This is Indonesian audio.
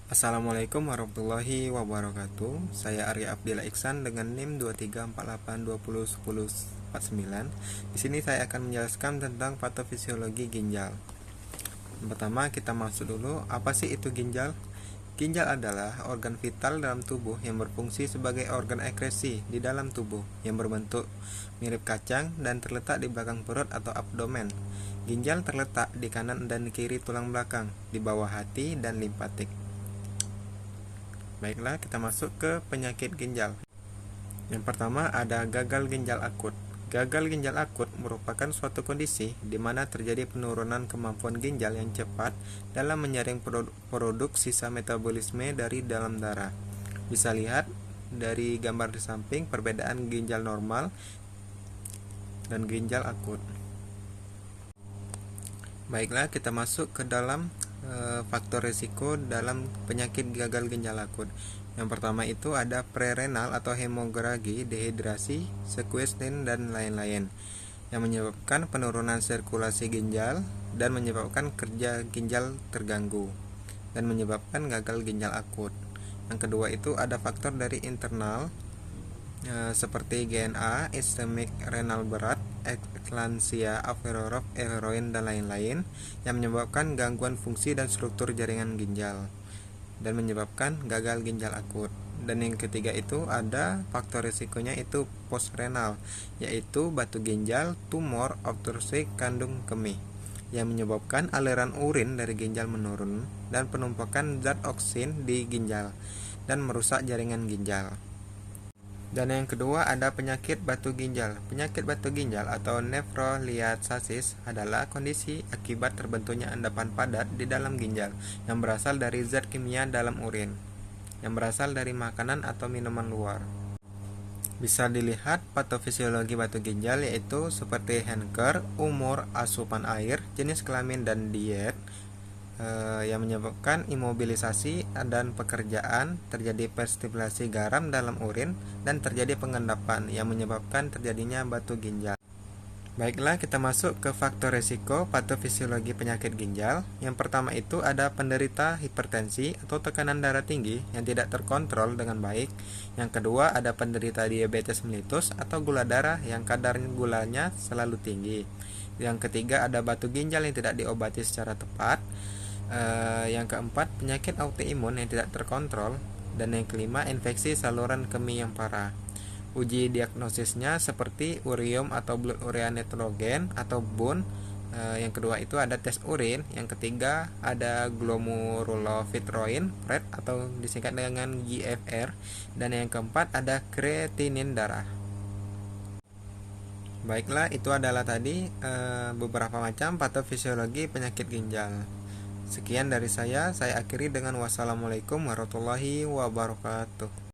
Assalamualaikum warahmatullahi wabarakatuh. Saya Arya Abdillah Iksan dengan NIM 2348201049. Di sini saya akan menjelaskan tentang patofisiologi ginjal. Yang pertama, kita masuk dulu, apa sih itu ginjal? Ginjal adalah organ vital dalam tubuh yang berfungsi sebagai organ ekskresi di dalam tubuh yang berbentuk mirip kacang dan terletak di belakang perut atau abdomen. Ginjal terletak di kanan dan kiri tulang belakang, di bawah hati dan limfatik. Baiklah, kita masuk ke penyakit ginjal. Yang pertama ada gagal ginjal akut. Gagal ginjal akut merupakan suatu kondisi di mana terjadi penurunan kemampuan ginjal yang cepat dalam menyaring produk sisa metabolisme dari dalam darah. Bisa lihat dari gambar di samping perbedaan ginjal normal dan ginjal akut. Baiklah, kita masuk ke dalam faktor risiko dalam penyakit gagal ginjal akut. Yang pertama itu ada prerenal atau hemoragi, dehidrasi, sequestration dan lain-lain yang menyebabkan penurunan sirkulasi ginjal dan menyebabkan kerja ginjal terganggu dan menyebabkan gagal ginjal akut. Yang kedua itu ada faktor dari internal seperti GNA, ischemic renal berat, eklansia, averorop, heroin dan lain-lain yang menyebabkan gangguan fungsi dan struktur jaringan ginjal dan menyebabkan gagal ginjal akut. Dan yang ketiga itu ada faktor risikonya itu postrenal, yaitu batu ginjal, tumor, obstruksi kandung kemih yang menyebabkan aliran urin dari ginjal menurun dan penumpukan zat oksin di ginjal dan merusak jaringan ginjal. Dan yang kedua ada penyakit batu ginjal. Penyakit batu ginjal atau nephroliasis adalah kondisi akibat terbentuknya endapan padat di dalam ginjal yang berasal dari zat kimia dalam urin, yang berasal dari makanan atau minuman luar. Bisa dilihat patofisiologi batu ginjal yaitu seperti Henker, umur, asupan air, jenis kelamin dan diet yang menyebabkan imobilisasi dan pekerjaan, terjadi perstimulasi garam dalam urin, dan terjadi pengendapan yang menyebabkan terjadinya batu ginjal. Baiklah, kita masuk ke faktor risiko patofisiologi penyakit ginjal. Yang pertama itu ada penderita hipertensi atau tekanan darah tinggi yang tidak terkontrol dengan baik. Yang kedua ada penderita diabetes mellitus atau gula darah yang kadar gulanya selalu tinggi. Yang ketiga ada batu ginjal yang tidak diobati secara tepat. Yang keempat penyakit autoimun yang tidak terkontrol. Dan yang kelima infeksi saluran kemih yang parah. Uji diagnosisnya seperti urium atau blood urea nitrogen atau BUN. Yang kedua itu ada tes urin. Yang ketiga ada glomerulofitroin red atau disingkat dengan GFR. Dan yang keempat ada kreatinin darah. Baiklah, itu adalah tadi beberapa macam patofisiologi penyakit ginjal. Sekian dari saya akhiri dengan wassalamualaikum warahmatullahi wabarakatuh.